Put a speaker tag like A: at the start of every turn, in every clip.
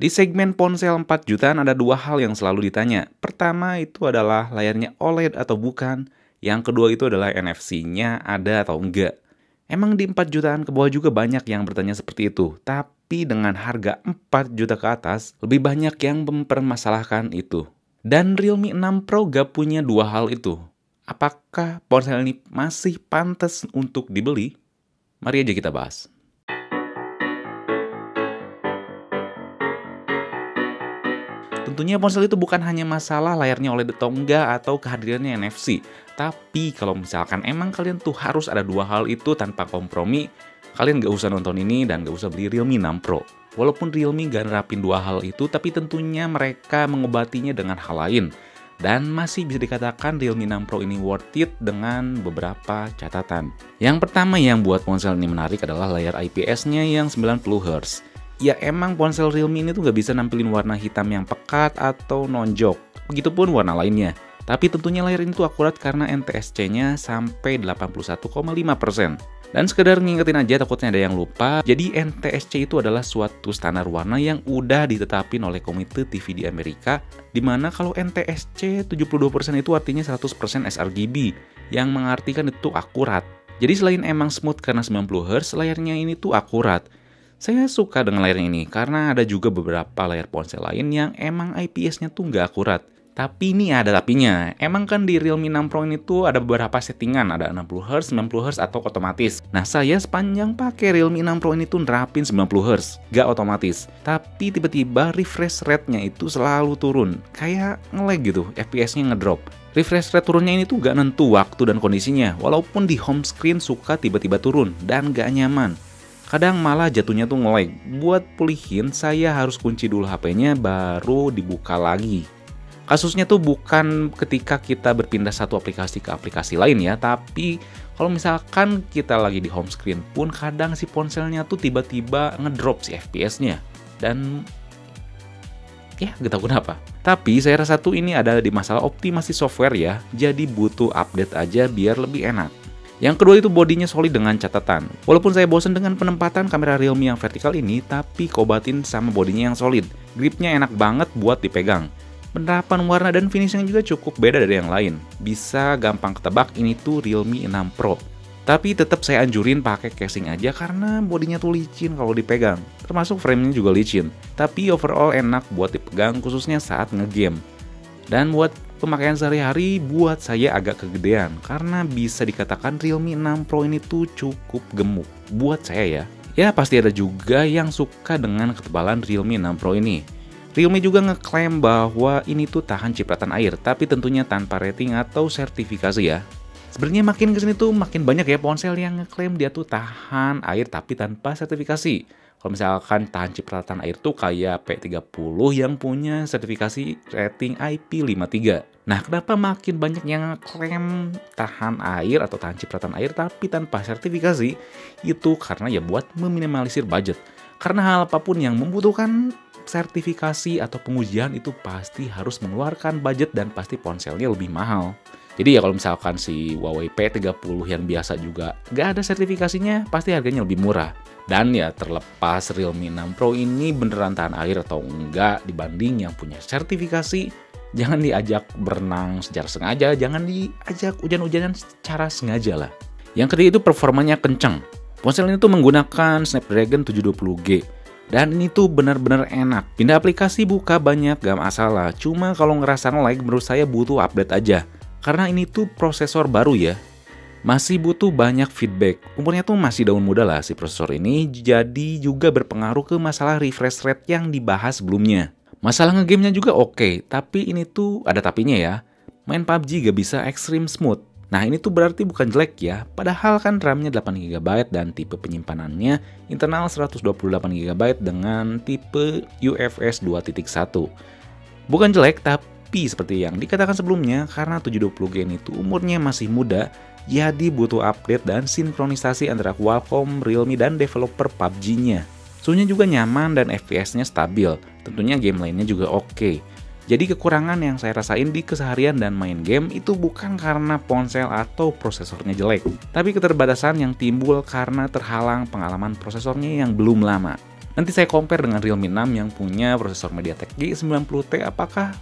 A: Di segmen ponsel 4 jutaan ada dua hal yang selalu ditanya. Pertama itu adalah layarnya OLED atau bukan. Yang kedua itu adalah NFC-nya ada atau enggak. Emang di 4 jutaan ke bawah juga banyak yang bertanya seperti itu. Tapi dengan harga 4 juta ke atas, lebih banyak yang mempermasalahkan itu. Dan Realme 6 Pro gak punya dua hal itu. Apakah ponsel ini masih pantas untuk dibeli? Mari aja kita bahas. Tentunya ponsel itu bukan hanya masalah layarnya OLED atau enggak atau kehadirannya NFC. Tapi kalau misalkan emang kalian tuh harus ada dua hal itu tanpa kompromi, kalian gak usah nonton ini dan gak usah beli Realme 6 Pro. Walaupun Realme gak nerapin dua hal itu, tapi tentunya mereka mengobatinya dengan hal lain. Dan masih bisa dikatakan Realme 6 Pro ini worth it dengan beberapa catatan. Yang pertama yang buat ponsel ini menarik adalah layar IPS-nya yang 90Hz. Ya emang ponsel Realme ini tuh gak bisa nampilin warna hitam yang pekat atau nonjok. Begitupun warna lainnya. Tapi tentunya layar ini tuh akurat karena NTSC-nya sampai 81,5%. Dan sekedar ngingetin aja takutnya ada yang lupa, jadi NTSC itu adalah suatu standar warna yang udah ditetapin oleh Komite TV di Amerika, dimana kalau NTSC 72% itu artinya 100% sRGB, yang mengartikan itu akurat. Jadi selain emang smooth karena 90Hz, layarnya ini tuh akurat. Saya suka dengan layar ini karena ada juga beberapa layar ponsel lain yang emang IPS-nya tuh nggak akurat. Tapi ini ada tapinya. Emang kan di Realme 6 Pro ini tuh ada beberapa settingan, ada 60Hz, 90Hz atau otomatis. Nah, saya sepanjang pakai Realme 6 Pro ini tuh nerapin 90Hz, nggak otomatis. Tapi tiba-tiba refresh rate-nya itu selalu turun. Kayak nge-lag gitu, FPS-nya ngedrop. Refresh rate turunnya ini tuh nggak nentu waktu dan kondisinya, walaupun di home screen suka tiba-tiba turun dan nggak nyaman. Kadang malah jatuhnya tuh nge-lag. Buat pulihin, saya harus kunci dulu HP-nya baru dibuka lagi. Kasusnya tuh bukan ketika kita berpindah satu aplikasi ke aplikasi lain ya, tapi kalau misalkan kita lagi di home screen pun kadang si ponselnya tuh tiba-tiba ngedrop si FPS-nya. Dan ya gak tahu kenapa. Tapi saya rasa tuh ini ada di masalah optimasi software ya, jadi butuh update aja biar lebih enak. Yang kedua itu bodinya solid dengan catatan. Walaupun saya bosan dengan penempatan kamera Realme yang vertikal ini, tapi kobatin sama bodinya yang solid. Gripnya enak banget buat dipegang. Penerapan warna dan finishing juga cukup beda dari yang lain. Bisa gampang ketebak ini tuh Realme 6 Pro. Tapi tetap saya anjurin pakai casing aja karena bodinya tuh licin kalau dipegang. Termasuk framenya juga licin. Tapi overall enak buat dipegang khususnya saat ngegame. Dan buat pemakaian sehari-hari buat saya agak kegedean karena bisa dikatakan Realme 6 Pro ini tuh cukup gemuk buat saya ya. Ya pasti ada juga yang suka dengan ketebalan Realme 6 Pro ini. Realme juga ngeklaim bahwa ini tuh tahan cipratan air, tapi tentunya tanpa rating atau sertifikasi ya. Sebenarnya makin kesini tuh makin banyak ya ponsel yang ngeklaim dia tuh tahan air tapi tanpa sertifikasi. Kalau misalkan tahan cipratan air tuh kayak P30 yang punya sertifikasi rating IP53. Nah, kenapa makin banyak yang klaim tahan air atau tahan cipratan air tapi tanpa sertifikasi? Itu karena ya buat meminimalisir budget. Karena hal apapun yang membutuhkan sertifikasi atau pengujian itu pasti harus mengeluarkan budget dan pasti ponselnya lebih mahal. Jadi ya kalau misalkan si Huawei P30 yang biasa juga nggak ada sertifikasinya, pasti harganya lebih murah. Dan ya terlepas Realme 6 Pro ini beneran tahan air atau enggak dibanding yang punya sertifikasi, jangan diajak berenang secara sengaja, jangan diajak hujan-hujanan secara sengaja lah. Yang ketiga itu performanya kencang. Ponsel ini tuh menggunakan Snapdragon 720G. Dan ini tuh benar-benar enak. Pindah aplikasi buka banyak gak masalah. Cuma kalau ngerasa nge-lag menurut saya butuh update aja. Karena ini tuh prosesor baru ya. Masih butuh banyak feedback. Umurnya tuh masih daun muda lah si prosesor ini. Jadi juga berpengaruh ke masalah refresh rate yang dibahas sebelumnya. Masalah ngegame-nya juga oke. Tapi ini tuh ada tapinya ya. Main PUBG gak bisa extreme smooth. Nah ini tuh berarti bukan jelek ya, padahal kan RAM-nya 8GB dan tipe penyimpanannya internal 128GB dengan tipe UFS 2.1. Bukan jelek, tapi seperti yang dikatakan sebelumnya, karena 720G ini tuh umurnya masih muda, jadi butuh update dan sinkronisasi antara Qualcomm, Realme, dan developer PUBG-nya. Suhunya juga nyaman dan FPS-nya stabil, tentunya game lainnya juga oke. Jadi kekurangan yang saya rasain di keseharian dan main game itu bukan karena ponsel atau prosesornya jelek, tapi keterbatasan yang timbul karena terhalang pengalaman prosesornya yang belum lama. Nanti saya compare dengan Realme 6 yang punya prosesor MediaTek G90T, apakah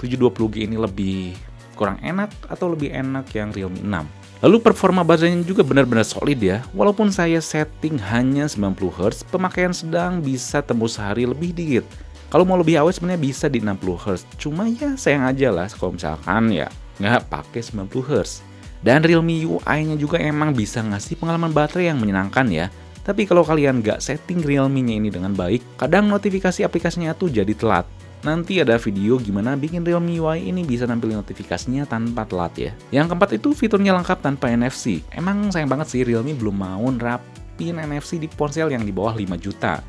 A: 720G ini lebih kurang enak atau lebih enak yang Realme 6. Lalu performa baterainya juga benar-benar solid ya. Walaupun saya setting hanya 90Hz, pemakaian sedang bisa tembus sehari lebih dikit. Kalau mau lebih awet sebenarnya bisa di 60Hz. Cuma ya sayang aja lah kalau misalkan ya nggak pakai 90Hz. Dan Realme UI-nya juga emang bisa ngasih pengalaman baterai yang menyenangkan ya. Tapi kalau kalian nggak setting Realme-nya ini dengan baik, kadang notifikasi aplikasinya tuh jadi telat. Nanti ada video gimana bikin Realme UI ini bisa nampilin notifikasinya tanpa telat ya. Yang keempat itu fiturnya lengkap tanpa NFC. Emang sayang banget sih Realme belum mau nerapin NFC di ponsel yang di bawah 5 juta.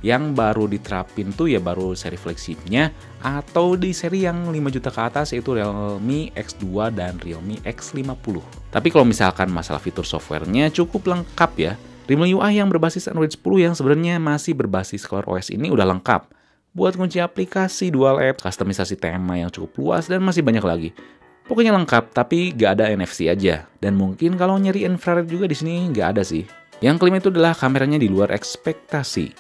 A: Yang baru diterapin tuh ya baru seri flagshipnya atau di seri yang 5 juta ke atas yaitu Realme X2 dan Realme X50. Tapi kalau misalkan masalah fitur softwarenya cukup lengkap ya. Realme UI yang berbasis Android 10 yang sebenarnya masih berbasis ColorOS ini udah lengkap. Buat kunci aplikasi, dual app, kustomisasi tema yang cukup luas, dan masih banyak lagi. Pokoknya lengkap, tapi nggak ada NFC aja. Dan mungkin kalau nyari infrared juga di sini nggak ada sih. Yang kelima itu adalah kameranya di luar ekspektasi.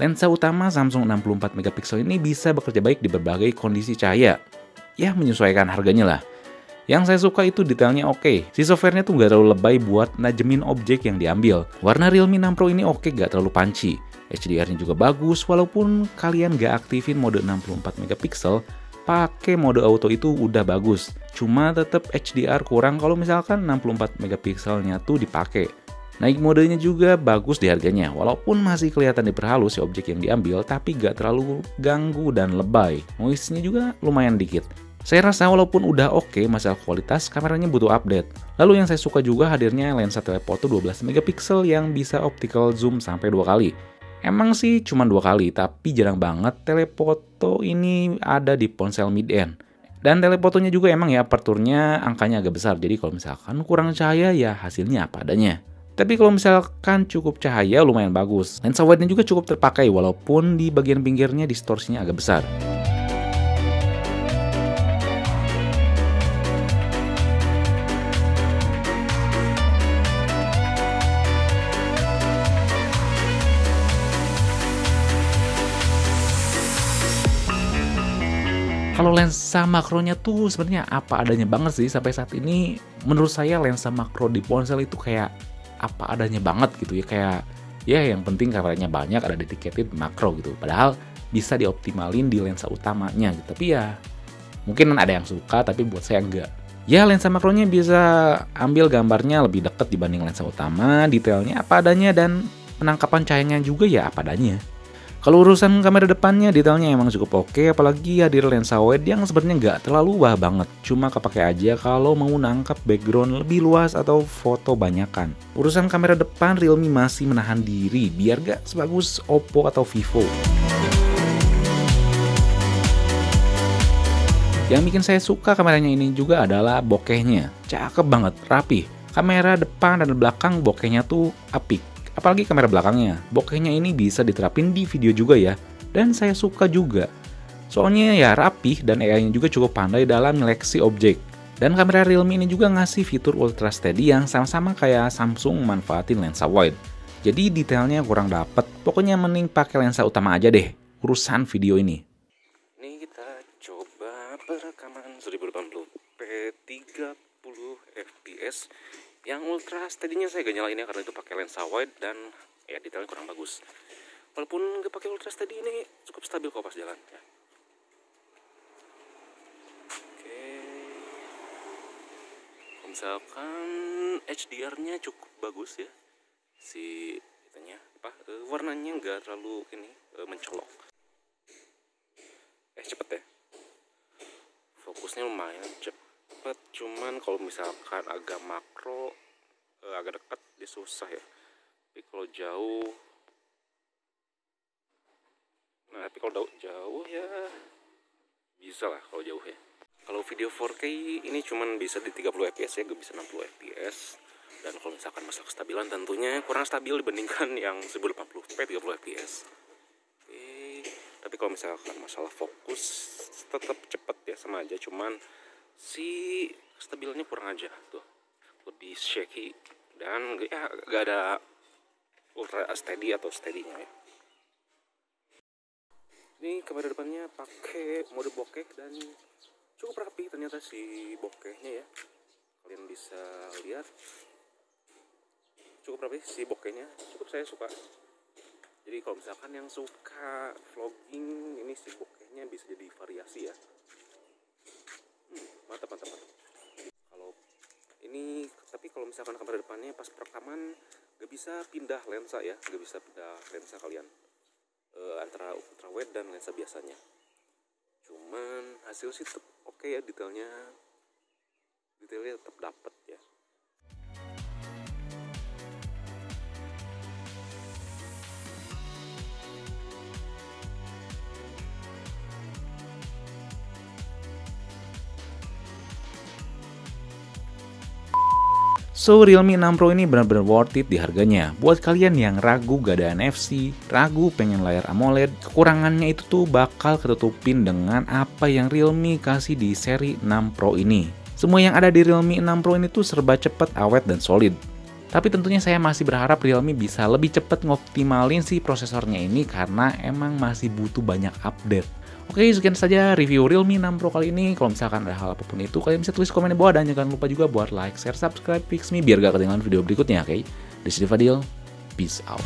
A: Lensa utama Samsung 64 megapiksel ini bisa bekerja baik di berbagai kondisi cahaya. Ya, menyesuaikan harganya lah. Yang saya suka itu detailnya oke. Si softwarenya tuh nggak terlalu lebay buat najemin objek yang diambil. Warna Realme 6 Pro ini oke, nggak terlalu punchy. HDR-nya juga bagus, walaupun kalian nggak aktifin mode 64 megapiksel, pakai mode auto itu udah bagus. Cuma tetap HDR kurang kalau misalkan 64 megapikselnya tuh dipakai. Naik modenya juga bagus di harganya, walaupun masih kelihatan diperhalus si objek yang diambil, tapi nggak terlalu ganggu dan lebay. Noise-nya juga lumayan dikit. Saya rasa walaupun udah oke masalah kualitas, kameranya butuh update. Lalu yang saya suka juga hadirnya lensa telefoto 12 megapiksel yang bisa optical zoom sampai 2 kali. Emang sih cuma 2 kali, tapi jarang banget telefoto ini ada di ponsel mid-end. Dan telefotonya juga emang ya aperturnya angkanya agak besar, jadi kalau misalkan kurang cahaya ya hasilnya apa adanya. Tapi kalau misalkan cukup cahaya lumayan bagus. Lensa wide-nya juga cukup terpakai walaupun di bagian pinggirnya distorsinya agak besar. Kalau lensa makronya tuh sebenarnya apa adanya banget sih sampai saat ini. Menurut saya lensa makro di ponsel itu kayak apa adanya banget gitu ya, kayak ya yang penting kameranya banyak, ada ditiketin makro gitu. Padahal bisa dioptimalin di lensa utamanya gitu. Tapi ya mungkin ada yang suka tapi buat saya enggak. Ya lensa makronya bisa ambil gambarnya lebih dekat dibanding lensa utama, detailnya apa adanya dan penangkapan cahayanya juga ya apa adanya. Kalau urusan kamera depannya detailnya emang cukup oke, apalagi hadir lensa wide yang sebenarnya nggak terlalu wah banget. Cuma kepake aja kalau mau nangkap background lebih luas atau foto banyakan. Urusan kamera depan Realme masih menahan diri biar gak sebagus Oppo atau Vivo. Yang bikin saya suka kameranya ini juga adalah bokehnya. Cakep banget, rapi. Kamera depan dan belakang bokehnya tuh apik. Apalagi kamera belakangnya, bokehnya ini bisa diterapin di video juga ya. Dan saya suka juga. Soalnya ya rapih dan AI-nya juga cukup pandai dalam nyeleksi objek. Dan kamera Realme ini juga ngasih fitur Ultra Steady yang sama-sama kayak Samsung manfaatin lensa wide. Jadi detailnya kurang dapet, pokoknya mending pakai lensa utama aja deh, urusan video ini.
B: Ini kita coba perekaman 1080p 30 fps. Yang ultra steady-nya saya gak nyalain ya karena itu pakai lensa wide dan ya detailnya kurang bagus. Walaupun gak pakai ultra steady ini cukup stabil kok pas jalan ya. Oke. Misalkan HDR-nya cukup bagus ya. Si itunya warnanya nggak terlalu ini mencolok. Cepet ya. Fokusnya lumayan cepet. Cuman kalau misalkan agak makro agak dekat dia susah ya. Tapi kalau jauh jauh ya bisa lah kalau jauh ya. Kalau video 4K ini cuman bisa di 30 fps ya, gak bisa 60 fps. Dan kalau misalkan masalah kestabilan tentunya kurang stabil dibandingkan yang 1080p 30 fps. Tapi kalau misalkan masalah fokus tetap cepet ya, sama aja, cuman si stabilnya kurang aja tuh, lebih shaky dan ya gak ada ultra steady atau steady-nya ya. Ini kamera depannya pakai mode bokeh dan cukup rapi ternyata si bokehnya ya. Kalian bisa lihat cukup rapi si bokehnya, cukup saya suka. Jadi kalau misalkan yang suka vlogging, ini si bokehnya bisa jadi variasi ya. Mantap. Kalau ini, tapi kalau misalkan kamera depannya pas perekaman gak bisa pindah lensa ya, gak bisa pindah lensa kalian antara ultrawide dan lensa biasanya. Cuman hasil sih tetap oke ya, detailnya tetap dapet ya.
A: So, Realme 6 Pro ini benar-benar worth it di harganya. Buat kalian yang ragu gak ada NFC, ragu pengen layar AMOLED, kekurangannya itu tuh bakal ketutupin dengan apa yang Realme kasih di seri 6 Pro ini. Semua yang ada di Realme 6 Pro ini tuh serba cepet, awet, dan solid. Tapi tentunya saya masih berharap Realme bisa lebih cepet ngoptimalin si prosesornya ini karena emang masih butuh banyak update. Oke, sekian saja review Realme 6 Pro kali ini. Kalau misalkan ada hal apapun itu, kalian bisa tulis komen di bawah dan jangan lupa juga buat like, share, subscribe, Pixme biar gak ketinggalan video berikutnya, oke? This is Fadil, peace out.